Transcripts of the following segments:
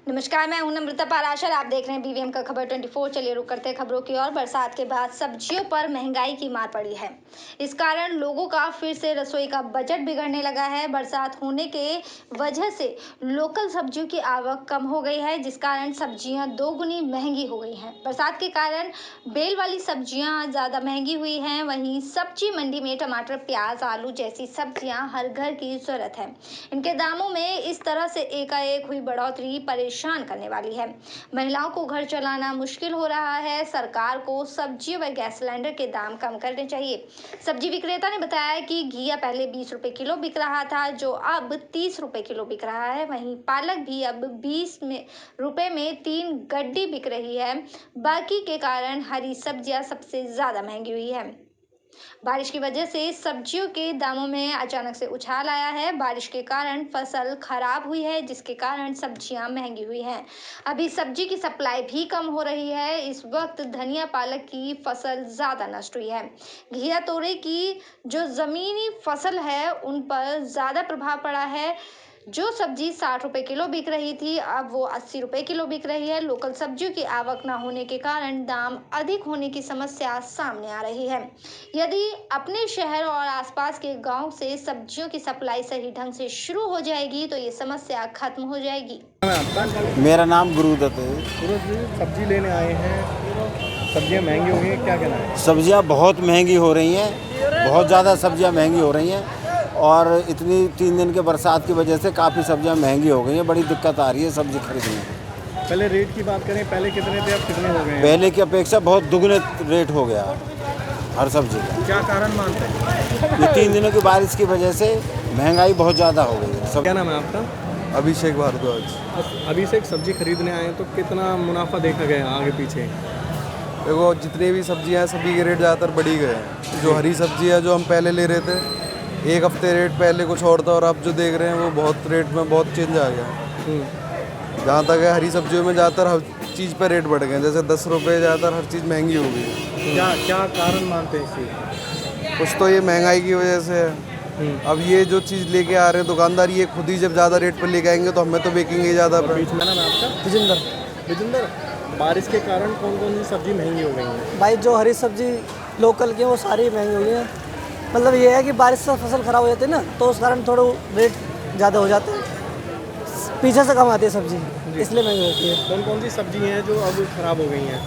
नमस्कार, मैं हूं नम्रता पाराशर। आप देख रहे हैं बीवीएम का खबर 24। चलिए रुक करते हैं खबरों की ओर। बरसात के बाद सब्जियों पर महंगाई की मार पड़ी है। इस कारण लोगों का फिर से रसोई का बजट बिगड़ने लगा है। बरसात होने के वजह से लोकल सब्जियों की आवक कम हो गई है, जिस कारण सब्जियां दोगुनी महंगी हो गई हैं। बरसात के कारण बेल वाली सब्जियां ज़्यादा महंगी हुई हैं। वहीं सब्जी मंडी में टमाटर, प्याज, आलू जैसी सब्जियां हर घर की जरूरत है। इनके दामों में इस तरह से एकाएक हुई बढ़ोतरी परेशान करने वाली है। महिलाओं को घर चलाना मुश्किल हो रहा है। सरकार को सब्जी व गैस सिलेंडर के दाम कम करने चाहिए। सब्जी विक्रेता ने बताया कि घिया पहले 20 रुपए किलो बिक रहा था, जो अब 30 रुपए किलो बिक रहा है। वहीं पालक भी अब 20 रुपए में 3 गड्डी बिक रही है। बाकी के कारण हरी सब्जियां सबसे ज्यादा महंगी हुई है। बारिश की वजह से सब्जियों के दामों में अचानक से उछाल आया है। बारिश के कारण फसल खराब हुई है, जिसके कारण सब्जियां महंगी हुई हैं। अभी सब्जी की सप्लाई भी कम हो रही है। इस वक्त धनिया, पालक की फसल ज्यादा नष्ट हुई है। घिया, तोरई की जो जमीनी फसल है, उन पर ज्यादा प्रभाव पड़ा है। जो सब्जी 60 रुपए किलो बिक रही थी, अब वो 80 रुपए किलो बिक रही है। लोकल सब्जियों की आवक न होने के कारण दाम अधिक होने की समस्या सामने आ रही है। यदि अपने शहर और आसपास के गांव से सब्जियों की सप्लाई सही ढंग से शुरू हो जाएगी तो ये समस्या खत्म हो जाएगी। मेरा नाम गुरुदत्त है। गुरुदत्त जी, सब्जी लेने आए हैं, सब्जियां महंगी हो गई हैं, क्या कहना है? सब्जियां बहुत महंगी हो रही हैं, बहुत ज़्यादा सब्जियां महंगी हो रही हैं और इतनी 3 दिन के बरसात की वजह से काफ़ी सब्जियां महंगी हो गई हैं। बड़ी दिक्कत आ रही है सब्जी खरीदने में। पहले रेट की बात करें, पहले कितने थे, अब कितने हो गए हैं? पहले की अपेक्षा बहुत दुगने रेट हो गया हर सब्जी का। क्या कारण मानते हैं? ये 3 दिनों की बारिश की वजह से महंगाई बहुत ज़्यादा हो गई है। क्या नाम है आपका? अभिषेक भारद्वाज। अभिषेक, सब्जी खरीदने आए हैं तो कितना मुनाफा देखा गया आगे पीछे? देखो, जितनी भी सब्जियां हैं सभी के रेट ज़्यादातर बढ़ ही गए हैं। जो हरी सब्जी है जो हम पहले ले रहे थे, एक हफ्ते रेट पहले कुछ और था और अब जो देख रहे हैं वो बहुत रेट में बहुत चेंज आ गया। जहाँ तक है हरी सब्जियों में ज़्यादातर हर चीज़ पर रेट बढ़ गए। जैसे 10 रुपये ज़्यादातर हर चीज़ महंगी हो गई है। क्या क्या कारण मानते हैं इसकी? कुछ तो ये महंगाई की वजह से है। अब ये जो चीज़ लेके आ रहे हैं दुकानदार, ये खुद ही जब ज़्यादा रेट पर लेके आएंगे तो हमें तो बेचेंगे ज़्यादा पर। क्या नाम है आपका? विजेंद्र। विजेंद्र, बारिश के कारण कौन कौन सी सब्जी महंगी हो गई है? भाई जो हरी सब्जी लोकल की है वो सारी महंगी हुई है। मतलब ये है कि बारिश से फसल ख़राब हो जाती है ना, तो उस कारण थोड़ा रेट ज़्यादा हो जाते हैं। पीछे से कम आती है सब्जी, इसलिए महंगी होती है। कौन कौन सी सब्जी हैं जो अब खराब हो गई हैं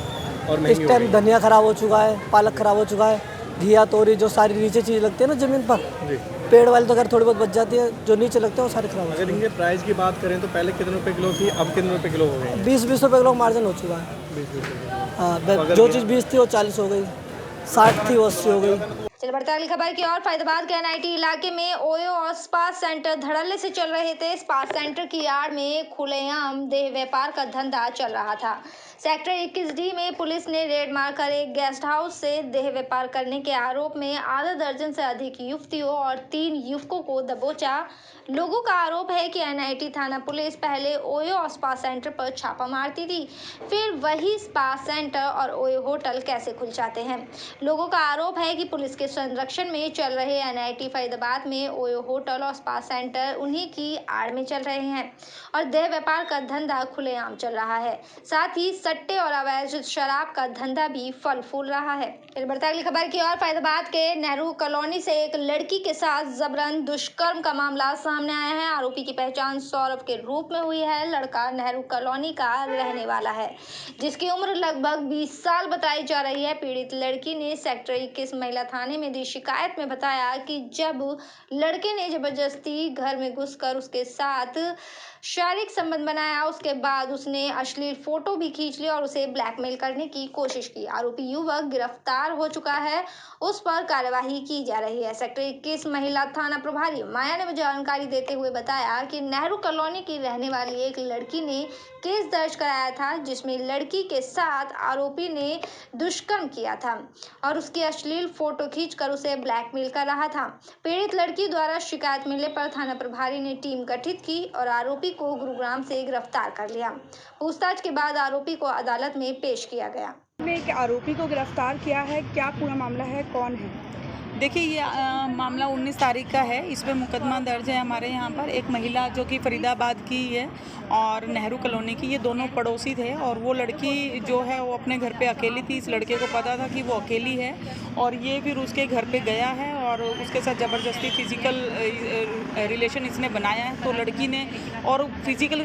और इस महंगी हो टाइम गई? धनिया ख़राब हो चुका है, पालक ख़राब हो चुका है, घिया, तोरी जो सारी नीचे चीज़ लगती है ना ज़मीन पर, जी। पेड़ वाली तो खैर थोड़ी बहुत बच जाती है, जो नीचे लगते हैं वो सारे खराब हो अगर चुके इनके प्राइस की बात करें तो पहले कितने रुपए किलो थी, अब कितने रुपए किलो हो गए हैं? हैं। 20-20 रुपये किलो मार्जिन हो चुका है। 20 रुपए। हाँ, जो चीज़ 20 थी वो 40 हो गई, 60 थी वो 80 हो गई। चलिए बढ़ते हैं अगली खबर की ओर। फरीदाबाद के एनआईटी इलाके में ओयो और स्पा सेंटर धड़ल्ले से चल रहे थे। स्पा सेंटर की आड़ में खुलेआम देह व्यापार का धंधा चल रहा था। सेक्टर 21D में पुलिस ने रेड मारकर एक गेस्ट हाउस से देह व्यापार करने के आरोप में आधा दर्जन से अधिक युवतियों और 3 युवकों को दबोचा। लोगों का आरोप है कि एनआईटी थाना पुलिस पहले ओयो और स्पा सेंटर पर छापा मारती थी, फिर वही स्पा सेंटर और ओयो होटल कैसे खुल जाते हैं। लोगों का आरोप है कि पुलिस के संरक्षण में चल रहे एनआईटी फरीदाबाद में ओयो होटल और स्पा सेंटर उन्हीं की आड़ में चल रहे हैं और देह व्यापार का धंधा खुलेआम चल रहा है। साथ ही सट्टे और अवैध शराब का धंधा भी फल फूल रहा है। बढ़ते अगली खबर की ओर। फरीदाबाद के नेहरू कॉलोनी से एक लड़की के साथ जबरन दुष्कर्म का मामला सामने आया है। आरोपी की पहचान सौरभ के रूप में हुई है। लड़का नेहरू कॉलोनी का रहने वाला है, जिसकी उम्र लगभग 20 साल बताई जा रही है। पीड़ित लड़की ने सेक्टर 21 महिला थाने में दी शिकायत में बताया कि जब लड़के ने जबरदस्ती घर में घुसकर उसके साथ शारीरिक संबंध बनाया, उसके बाद उसने अश्लील फोटो भी खींच ली और उसे ब्लैकमेल करने की कोशिश की। आरोपी युवक गिरफ्तार हो चुका है, उस पर कार्यवाही की जा रही है। सेक्टर 21 महिला थाना प्रभारी माया ने जानकारी देते हुए बताया कि नेहरू कॉलोनी की रहने वाली एक लड़की ने केस दर्ज कराया था, जिसमें लड़की के साथ आरोपी ने दुष्कर्म किया था और उसकी अश्लील फोटो खींचकर उसे ब्लैकमेल कर रहा था। पीड़ित लड़की द्वारा शिकायत मिलने पर थाना प्रभारी ने टीम गठित की और आरोपी को गुरुग्राम से गिरफ्तार कर लिया। पूछताछ के बाद आरोपी को अदालत में पेश किया गया। ने एक आरोपी को गिरफ्तार किया है, क्या पूरा मामला है, कौन है? देखिए ये मामला 19 तारीख का है। इस पे मुकदमा दर्ज है हमारे यहाँ पर। एक महिला जो कि फरीदाबाद की है और नेहरू कॉलोनी की, ये दोनों पड़ोसी थे और वो लड़की जो है वो अपने घर पे अकेली थी। इस लड़के को पता था कि वो अकेली है और ये फिर उसके घर पे गया है और उसके साथ ज़बरदस्ती फिज़िकल रिलेशन इसने बनाया है। तो लड़की ने और फिज़िकल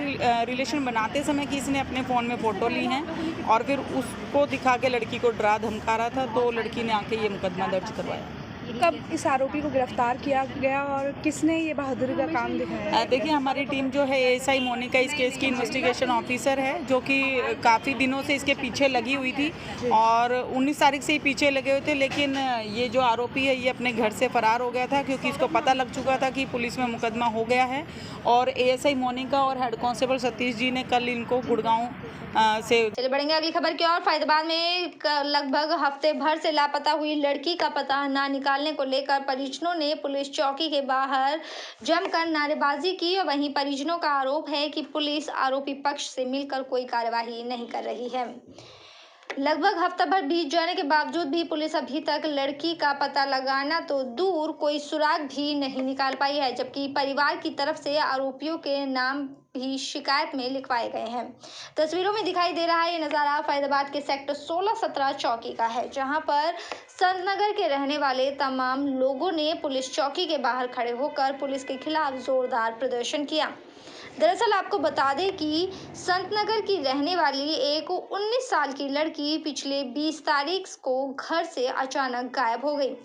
रिलेशन बनाते समय कि इसने अपने फ़ोन में फ़ोटो ली हैं और फिर उसको दिखा के लड़की को डरा धमका रहा था। तो लड़की ने आके ये मुकदमा दर्ज करवाया। कब इस आरोपी को गिरफ्तार किया गया और किसने ये बहादुरी का काम दिखाया? देखिए हमारी टीम जो है एएसआई मोनिका इस केस की इन्वेस्टिगेशन ऑफिसर है, जो कि काफ़ी दिनों से इसके पीछे लगी हुई थी और 19 तारीख से ही पीछे लगे हुए थे। लेकिन ये जो आरोपी है ये अपने घर से फरार हो गया था क्योंकि इसको पता लग चुका था कि पुलिस में मुकदमा हो गया है। और एएसआई मोनिका और हेड कांस्टेबल सतीश जी ने कल इनको गुड़गांव से। चलिए बढ़ेंगे अगली खबर की ओर। फरीदाबाद में लगभग हफ्ते भर से लापता हुई लड़की का पता ना निकालने को लेकर परिजनों ने पुलिस चौकी के बाहर जमकर नारेबाजी की और वहीं परिजनों का आरोप है कि पुलिस आरोपी पक्ष से मिलकर कोई कार्यवाही नहीं कर रही है। लगभग हफ्ता भर बीत जाने के बावजूद भी पुलिस अभी तक लड़की का पता लगाना तो दूर कोई सुराग भी नहीं निकाल पाई है, जबकि परिवार की तरफ से आरोपियों के नाम भी शिकायत में लिखवाए गए हैं। तस्वीरों में दिखाई दे रहा है ये नज़ारा फरीदाबाद के सेक्टर 16-17 चौकी का है, जहां पर संतनगर के रहने वाले तमाम लोगों ने पुलिस चौकी के बाहर खड़े होकर पुलिस के खिलाफ जोरदार प्रदर्शन किया। दरअसल आपको बता दें कि संतनगर की रहने वाली एक 19 साल की लड़की पिछले 20 तारीख को घर से अचानक गायब हो गई,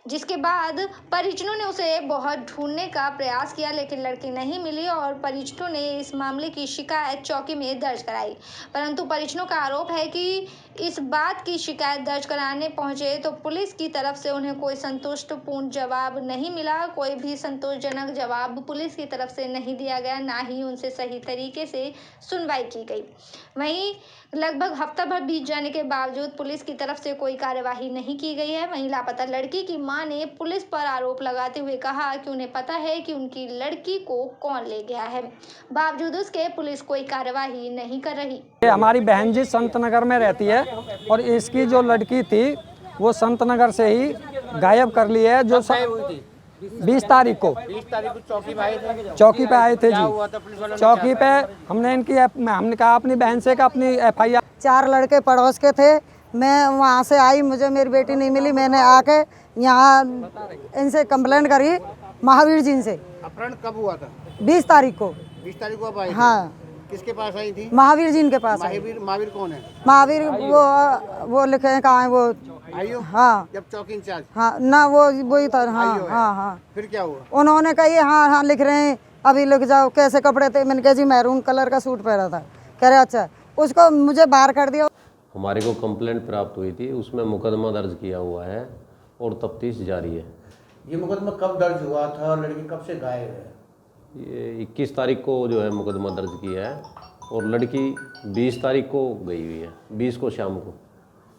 जिसके बाद परिजनों ने उसे बहुत ढूंढने का प्रयास किया लेकिन लड़की नहीं मिली और परिजनों ने इस मामले की शिकायत चौकी में दर्ज कराई। परंतु परिजनों का आरोप है कि इस बात की शिकायत दर्ज कराने पहुंचे तो पुलिस की तरफ से उन्हें कोई संतुष्टिपूर्ण जवाब नहीं मिला। कोई भी संतोषजनक जवाब पुलिस की तरफ से नहीं दिया गया, ना ही उनसे सही तरीके से सुनवाई की गई। वहीं लगभग हफ्ता भर बीत जाने के बावजूद पुलिस की तरफ से कोई कार्यवाही नहीं की गई है। वहीं लापता लड़की की मां ने पुलिस पर आरोप लगाते हुए कहा कि उन्हें पता है कि उनकी लड़की को कौन ले गया है, बावजूद उसके पुलिस कोई कार्यवाही नहीं कर रही। हमारी बहन जी संतनगर में रहती है और इसकी जो लड़की थी वो संतनगर से ही गायब कर ली है। जो 20 तारीख को चौकी पे आए थे जी। चौकी पे हमने कहा अपनी बहन से अपनी FIR। 4 लड़के पड़ोस के थे, मैं वहाँ से आई, मुझे मेरी बेटी नहीं मिली। मैंने आके यहाँ इनसे कंप्लेंट करी महावीर जी से। अपहरण कब हुआ था? 20 तारीख को। 20 तारीख को आप आई थी? हाँ। किसके पास आई थी? महावीर जी के पास। महावीर कौन है? महावीर वो लिखे हैं कहाँ है वो? आयु? हाँ। जब चौकी इंचार्ज? हाँ ना, वही था। हाँ हाँ हाँ। फिर क्या हुआ? उन्होंने कही हाँ हाँ लिख रहे हैं, अभी लिख जाओ। कैसे कपड़े थे? मैंने कहा जी मैरून कलर का सूट पहना था। कह रहे अच्छा। उसको मुझे बाहर कर दिया। हमारे को कंप्लेंट प्राप्त हुई थी, उसमें मुकदमा दर्ज किया हुआ है और तफ्तीश जारी है। ये मुकदमा कब दर्ज हुआ था और लड़की कब से गायब है? ये 21 तारीख को जो है मुकदमा दर्ज किया है और लड़की 20 तारीख को गई हुई है, 20 को शाम को।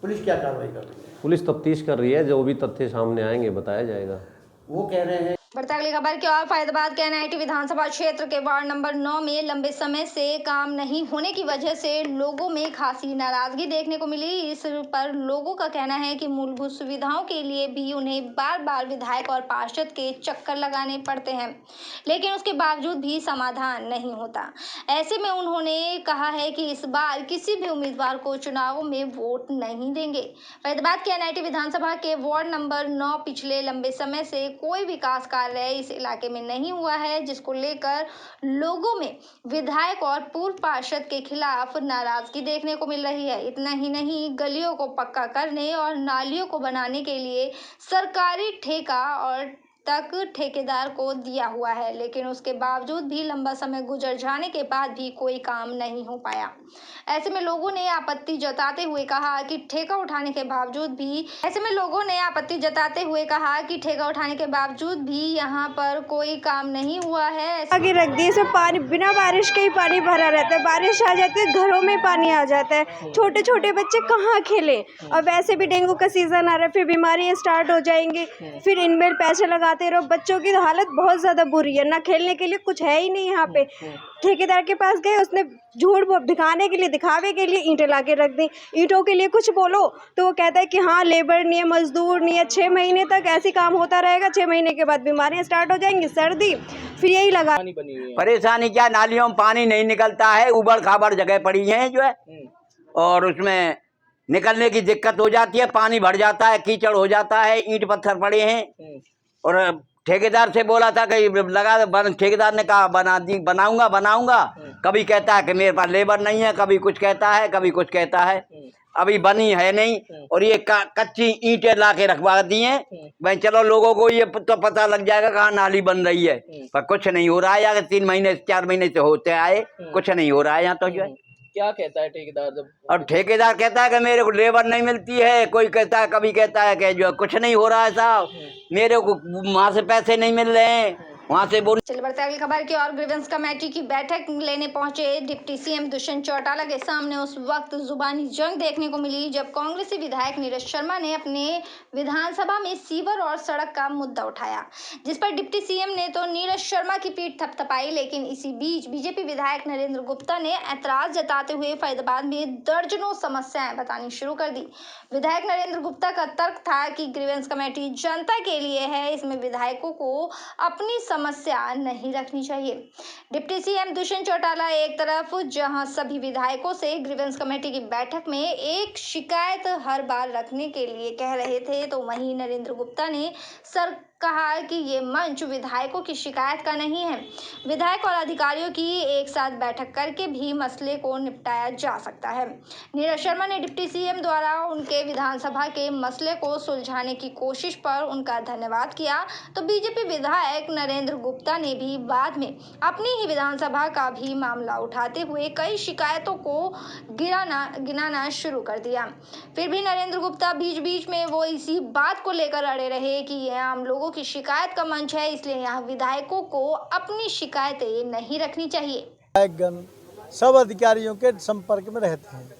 पुलिस क्या कार्रवाई कर रही है? पुलिस तफ्तीश कर रही है, जो भी तथ्य सामने आएंगे बताया जाएगा। वो कह रहे हैं। बढ़ते अगली खबर की ओर। फरीदाबाद के NIT विधानसभा क्षेत्र के वार्ड नंबर 9 में लंबे समय से काम नहीं होने की वजह से लोगों में खासी नाराजगी देखने को मिली। इस पर लोगों का कहना है कि मूलभूत सुविधाओं के लिए भी उन्हें बार बार विधायक और पार्षद के चक्कर लगाने पड़ते हैं, लेकिन उसके बावजूद भी समाधान नहीं होता। ऐसे में उन्होंने कहा है कि इस बार किसी भी उम्मीदवार को चुनाव में वोट नहीं देंगे। फरीदाबाद के NIT विधानसभा के वार्ड नंबर 9 पिछले लंबे समय से कोई विकास कार्य इस इलाके में नहीं हुआ है, जिसको लेकर लोगों में विधायक और पूर्व पार्षद के खिलाफ नाराजगी देखने को मिल रही है। इतना ही नहीं, गलियों को पक्का करने और नालियों को बनाने के लिए सरकारी ठेका और तक ठेकेदार को दिया हुआ है, लेकिन उसके बावजूद भी लंबा समय गुजर जाने के बाद भी कोई काम नहीं हो पाया। ऐसे में लोगों ने आपत्ति जताते हुए कहा कि ठेका उठाने के बावजूद भी यहां पर कोई काम नहीं हुआ है। आगे रख दिए सब पानी, बिना बारिश के ही पानी भरा रहता है। बारिश आ जाती है, घरों में पानी आ जाता है। छोटे छोटे बच्चे कहाँ खेले? और वैसे भी डेंगू का सीजन आ रहा है, फिर बीमारियां स्टार्ट हो जाएंगी। फिर इनमें पैसे लगाते आते रहो। बच्चों की तो हालत बहुत ज़्यादा बुरी है, ना खेलने के लिए कुछ है ही नहीं यहाँ पे। ठेकेदार के पास गए, उसने झूठ दिखाने के लिए, दिखावे के लिए ईंटें ला के रख दी। ईंटों के लिए कुछ बोलो तो वो कहता है कि हाँ लेबर नहीं है, मजदूर नहीं है। 6 महीने तक ऐसे काम होता रहेगा, 6 महीने के बाद बीमारियाँ स्टार्ट हो जाएंगी, सर्दी, फिर यही लगा। परेशानी क्या, नालियों में पानी नहीं निकलता है, उबड़ खाबड़ जगह पड़ी है जो है, और उसमें निकलने की दिक्कत हो जाती है, पानी भर जाता है, कीचड़ हो जाता है, ईंट पत्थर पड़े हैं। और ठेकेदार से बोला था कि लगा, ठेकेदार ने कहा बनाऊंगा। कभी कहता है कि मेरे पास लेबर नहीं है, कभी कुछ कहता है, कभी कुछ कहता है। अभी बनी है नहीं, और ये कच्ची ईंटें ला के रखवा दी हैं। भाई चलो लोगों को ये तो पता लग जाएगा कहाँ नाली बन रही है, पर कुछ नहीं हो रहा है। अगर 3 महीने 4 महीने से होते आए, कुछ नहीं हो रहा है यहाँ तो जो है। क्या कहता है ठेकेदार जब? और ठेकेदार कहता है कि मेरे को लेबर नहीं मिलती है, कोई कहता है, कभी कहता है कि जो कुछ नहीं हो रहा है साहब, मेरे को वहाँ से पैसे नहीं मिल रहे हैं, वहाँ से बोल। चलिए बढ़ते अगली खबर की और। ग्रीवेंस कमेटी की बैठक लेने पहुंचे डिप्टी सीएम दुष्यंत चौटाला के सामने उस वक्त जुबानी जंग देखने को मिली जब कांग्रेसी विधायक नीरज शर्मा ने अपने विधानसभा में सीवर और सड़क का मुद्दा उठाया, जिस पर डिप्टी सीएम ने तो नीरज शर्मा की पीठ थपथपाई। लेकिन इसी बीच बीजेपी विधायक नरेंद्र गुप्ता ने ऐतराज जताते हुए फरीदाबाद में दर्जनों समस्याएं बतानी शुरू कर दी। विधायक नरेंद्र गुप्ता का तर्क था कि ग्रीवेंस कमेटी जनता के लिए है, इसमें विधायकों को अपनी समस्या नहीं रखनी चाहिए। डिप्टी सीएम दुष्यंत चौटाला एक तरफ जहां सभी विधायकों से ग्रीवेंस कमेटी की बैठक में एक शिकायत हर बार रखने के लिए कह रहे थे, तो वहीं नरेंद्र गुप्ता ने कहा कि ये मंच विधायकों की शिकायत का नहीं है, विधायक और अधिकारियों की एक साथ बैठक करके भी मसले को निपटाया जा सकता है। नीरज शर्मा ने डिप्टी सीएम द्वारा उनके विधानसभा के मसले को सुलझाने की कोशिश पर उनका धन्यवाद किया, तो बीजेपी विधायक नरेंद्र गुप्ता ने भी बाद में अपनी ही विधानसभा का भी मामला उठाते हुए कई शिकायतों को गिनाना शुरू कर दिया। फिर भी नरेंद्र गुप्ता बीच बीच में वो इसी बात को लेकर अड़े रहे कि यह आम लोगों की शिकायत का मंच है, इसलिए यहाँ विधायकों को अपनी शिकायतें नहीं रखनी चाहिए। विधायकगण सब अधिकारियों के संपर्क में रहते हैं,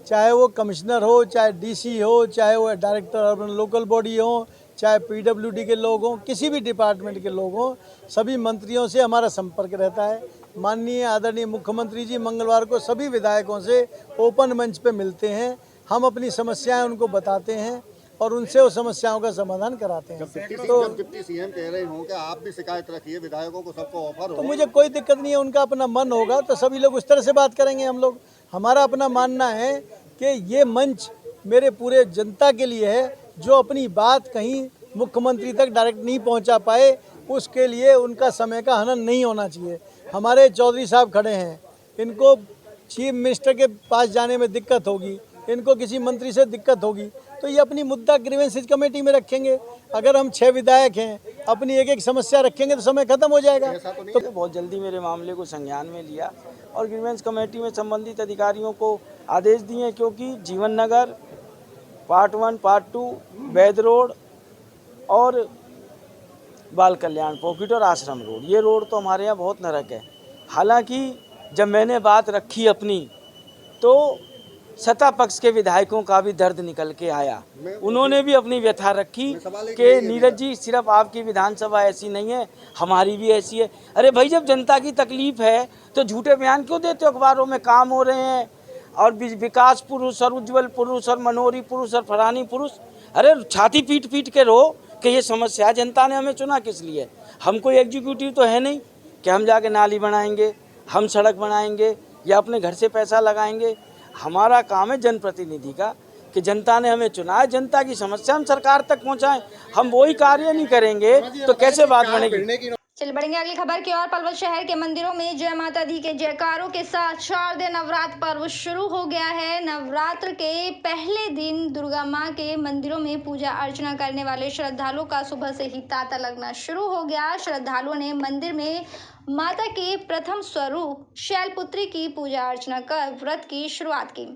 चाहे वो कमिश्नर हो, चाहे डीसी हो, चाहे वो डायरेक्टर अर्बन लोकल बॉडी हो, चाहे पीडब्ल्यूडी के लोग हों, किसी भी डिपार्टमेंट के लोग हों, सभी मंत्रियों से हमारा संपर्क रहता है। माननीय आदरणीय मुख्यमंत्री जी मंगलवार को सभी विधायकों से ओपन मंच पे मिलते हैं, हम अपनी समस्याएं उनको बताते हैं और उनसे उस समस्याओं का समाधान कराते हैं। तो डिप्टी सीएम कह रहे हों कि आप भी शिकायत रखिए, विधायकों को सबको ऑफर हो, तो मुझे कोई दिक्कत नहीं है, उनका अपना मन होगा तो सभी लोग उस तरह से बात करेंगे। हम लोग, हमारा अपना मानना है कि ये मंच मेरे पूरे जनता के लिए है, जो अपनी बात कहीं मुख्यमंत्री तक डायरेक्ट नहीं पहुंचा पाए, उसके लिए उनका समय का हनन नहीं होना चाहिए। हमारे चौधरी साहब खड़े हैं, इनको चीफ मिनिस्टर के पास जाने में दिक्कत होगी, इनको किसी मंत्री से दिक्कत होगी, तो ये अपनी मुद्दा ग्रीवेंसेज कमेटी में रखेंगे। अगर हम 6 विधायक हैं, अपनी एक एक समस्या रखेंगे तो समय खत्म हो जाएगा। तो बहुत जल्दी मेरे मामले को संज्ञान में लिया और ग्रीवेंस कमेटी में संबंधित अधिकारियों को आदेश दिए, क्योंकि जीवन नगर पार्ट 1 पार्ट 2 वैद रोड और बाल कल्याण पॉकेट और आश्रम रोड, ये रोड तो हमारे यहाँ बहुत नरक है। हालांकि जब मैंने बात रखी अपनी, तो सत्ता पक्ष के विधायकों का भी दर्द निकल के आया। उन्होंने भी अपनी व्यथा रखी कि नीरज जी, सिर्फ आपकी विधानसभा ऐसी नहीं है, हमारी भी ऐसी है। अरे भाई, जब जनता की तकलीफ है तो झूठे बयान क्यों देते हो? अखबारों में काम हो रहे हैं और विकास पुरुष और उज्ज्वल पुरुष और मनोहरी पुरुष और फरहानी पुरुष, अरे छाती पीट पीट के रो कि ये समस्या, जनता ने हमें चुना किस लिए? हम कोई एग्जीक्यूटिव तो है नहीं कि हम जाके नाली बनाएंगे, हम सड़क बनाएंगे या अपने घर से पैसा लगाएंगे। हमारा काम है जनप्रतिनिधि का कि जनता ने हमें चुना है, जनता की समस्या हम सरकार तक पहुंचाएं। हम वही कार्य नहीं करेंगे तो कैसे बात बनेगी? चलिए बढ़ेंगे अगली खबर की ओर। पलवल शहर के मंदिरों में जय माता दी के जयकारों के साथ शारदीय नवरात्र पर्व शुरू हो गया है। नवरात्र के पहले दिन दुर्गा मां के मंदिरों में पूजा अर्चना करने वाले श्रद्धालुओं का सुबह से ही तांता लगना शुरू हो गया। श्रद्धालुओं ने मंदिर में माता के प्रथम स्वरूप शैलपुत्री की पूजा अर्चना कर व्रत की शुरुआत की।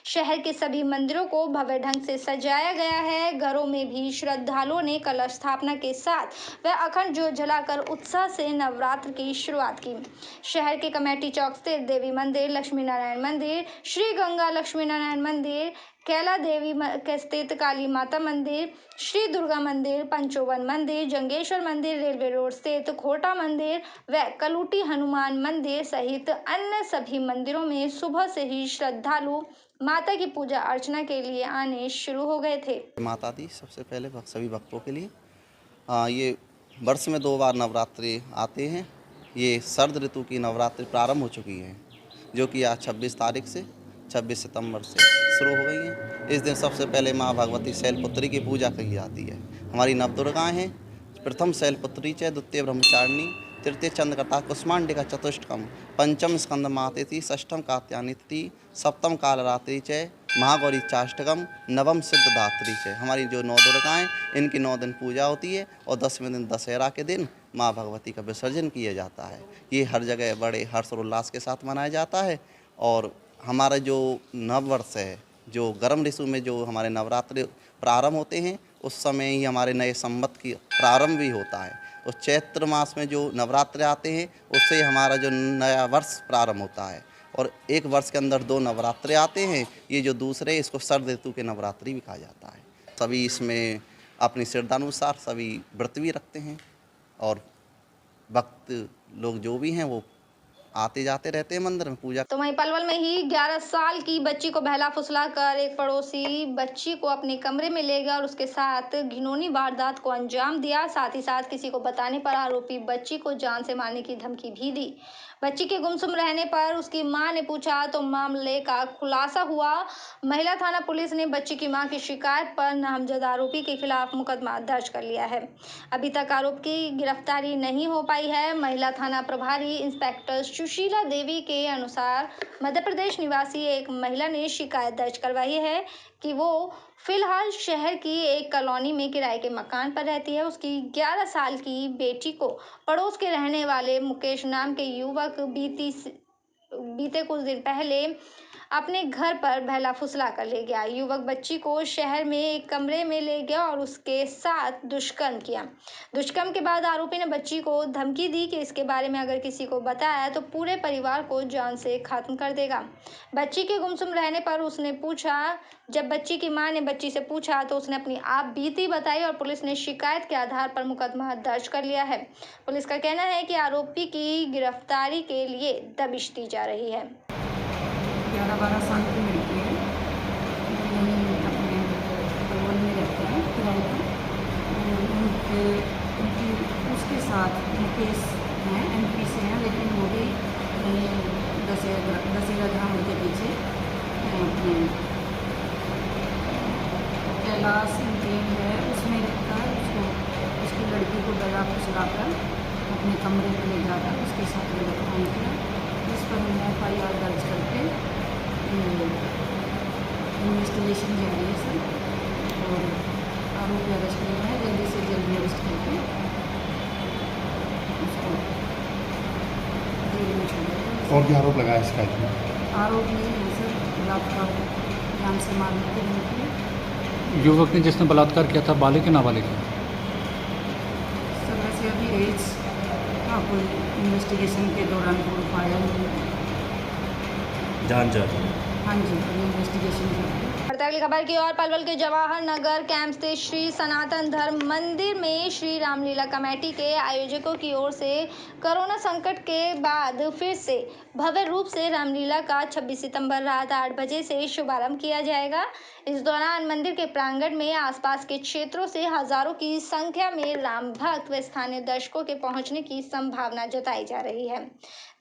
शहर के सभी मंदिरों को भव्य ढंग से सजाया गया है। घरों में भी श्रद्धालुओं ने कलश स्थापना के साथ व अखंड ज्योत जलाकर उत्साह से नवरात्र की शुरुआत की। शहर के कमेटी चौक स्थित देवी मंदिर, लक्ष्मी नारायण मंदिर, श्री गंगा लक्ष्मी नारायण मंदिर, कैला देवी के स्थित काली माता मंदिर, श्री दुर्गा मंदिर, पंचोवन मंदिर, जंगेश्वर मंदिर, रेलवे रोड स्थित खोटा मंदिर व कलूटी हनुमान मंदिर सहित अन्य सभी मंदिरों में सुबह से ही श्रद्धालु माता की पूजा अर्चना के लिए आने शुरू हो गए थे। माता दी सबसे पहले सभी भक्तों के लिए ये वर्ष में 2 बार नवरात्रि आते हैं। ये शरद ऋतु की नवरात्रि प्रारंभ हो चुकी है, जो कि आज 26 तारीख से 26 सितंबर से शुरू हो गई हैं। इस दिन सबसे पहले माँ भगवती शैलपुत्री की पूजा की जाती है। हमारी नवदुर्गाएँ हैं। प्रथम शैलपुत्री च, द्वितीय ब्रह्मचारिणी, तृतीय चंद्रकथा कुष्मांडिका चतुष्टकम, पंचम स्कंद मातेति, षष्ठम कात्यायनी तिथि, सप्तम कालरात्रि च, महागौरी चाष्टकम, नवम सिद्धदात्री च। हमारी जो 9 दुर्गाएँ, इनकी 9 दिन पूजा होती है और 10वें दिन दशहरा के दिन माँ भगवती का विसर्जन किया जाता है। ये हर जगह बड़े हर्षोल्लास के साथ मनाया जाता है। और हमारा जो नववर्ष है, जो गर्म ऋतु में जो हमारे नवरात्रि प्रारंभ होते हैं, उस समय ही हमारे नए संवत की प्रारंभ भी होता है। उस चैत्र मास में जो नवरात्रि आते हैं, उससे हमारा जो नया वर्ष प्रारंभ होता है। और एक वर्ष के अंदर 2 नवरात्रि आते हैं। ये जो दूसरे, इसको शरद ऋतु के नवरात्रि भी कहा जाता है। सभी इसमें अपनी श्रद्धानुसार सभी व्रत भी रखते हैं और भक्त लोग जो भी हैं वो आते जाते रहते हैं मंदिर में पूजा। तो वहीं पलवल में ही 11 साल की बच्ची को बहला फुसला कर एक पड़ोसी बच्ची को अपने कमरे में ले गया और उसके साथ घिनौनी वारदात को अंजाम दिया। साथ ही साथ किसी को बताने पर आरोपी बच्ची को जान से मारने की धमकी भी दी। बच्ची के गुमसुम रहने पर उसकी मां ने पूछा तो मामले का खुलासा हुआ। महिला थाना पुलिस ने बच्ची की मां की शिकायत पर नामजद आरोपी के खिलाफ मुकदमा दर्ज कर लिया है। अभी तक आरोपी की गिरफ्तारी नहीं हो पाई है। महिला थाना प्रभारी इंस्पेक्टर सुशीला देवी के अनुसार मध्य प्रदेश निवासी एक महिला ने शिकायत दर्ज करवाई है कि वो फिलहाल शहर की एक कॉलोनी में किराए के मकान पर रहती है। उसकी 11 साल की बेटी को पड़ोस के रहने वाले मुकेश नाम के युवक बीते कुछ दिन पहले अपने घर पर बहला फुसला कर ले गया। युवक बच्ची को शहर में एक कमरे में ले गया और उसके साथ दुष्कर्म किया। दुष्कर्म के बाद आरोपी ने बच्ची को धमकी दी कि इसके बारे में अगर किसी को बताया तो पूरे परिवार को जान से खत्म कर देगा। बच्ची के गुमसुम रहने पर उसने पूछा, जब बच्ची की मां ने बच्ची से पूछा तो उसने अपनी आप बीती बताई और पुलिस ने शिकायत के आधार पर मुकदमा दर्ज कर लिया है। पुलिस का कहना है कि आरोपी की गिरफ्तारी के लिए दबिश दी जा रही है। 11-12 साल की लड़की है, यहीं अपने पलवल में रहते हैं किराए पर। उसके साथ मुकेश हैं, MP से हैं, लेकिन वो भी दशहरा ग्राउंड के पीछे अपने कैलाश इंटेन है, उसमें रहता है। उसकी लड़की को बहला फुसला कर अपने कमरे में ले जाकर उसके साथ गलत काम किया। इस पर हमने FIR दर्ज करके इन्वेस्टिगेशन जारी है सर, और आरोपी अरेस्ट किया है। जल्दी से जल्दी अरेस्ट करके उसको जेल में छोड़ा। और क्या आरोप लगाया इसका? आरोप नहीं है सर, बलात्कार जान से मारने के लिए। युवक ने जिसने बलात्कार किया था बालिग या नाबालिग? सर वैसे अभी एज कोई इन्वेस्टिगेशन के दौरान कोई पाया नहीं। जान जाती है। हाँ जी, इन्वेस्टिगेशन जारी है। अगली खबर की ओर पलवल के जवाहर नगर कैंप स्थित श्री सनातन धर्म मंदिर में श्री रामलीला कमेटी के आयोजकों की ओर से कोरोना संकट के बाद फिर से भव्य रूप से रामलीला का 26 सितंबर रात 8 बजे से शुभारंभ किया जाएगा। इस दौरान मंदिर के प्रांगण में आसपास के क्षेत्रों से हजारों की संख्या में राम भक्त व स्थानीय दर्शकों के पहुंचने की संभावना जताई जा रही है,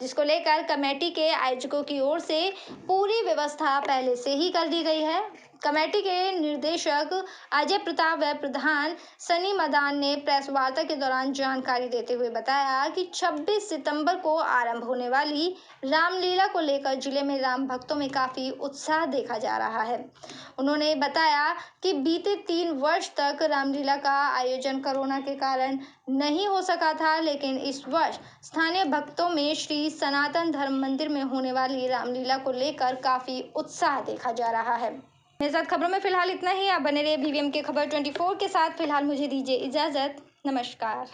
जिसको लेकर कमेटी के आयोजकों की ओर से पूरी व्यवस्था पहले से ही कर दी गई है। कमेटी के निर्देशक अजय प्रताप व प्रधान सनी मदान ने प्रेस वार्ता के दौरान जानकारी देते हुए बताया कि 26 सितंबर को आरंभ होने वाली रामलीला को लेकर जिले में राम भक्तों में काफी उत्साह देखा जा रहा है। उन्होंने बताया कि बीते 3 वर्ष तक रामलीला का आयोजन कोरोना के कारण नहीं हो सका था, लेकिन इस वर्ष स्थानीय भक्तों में श्री सनातन धर्म मंदिर में होने वाली रामलीला को लेकर काफी उत्साह देखा जा रहा है। मेरे साथ खबरों में फिलहाल इतना ही। आप बने रहिए BVM के खबर 24 के साथ। फिलहाल मुझे दीजिए इजाजत। नमस्कार।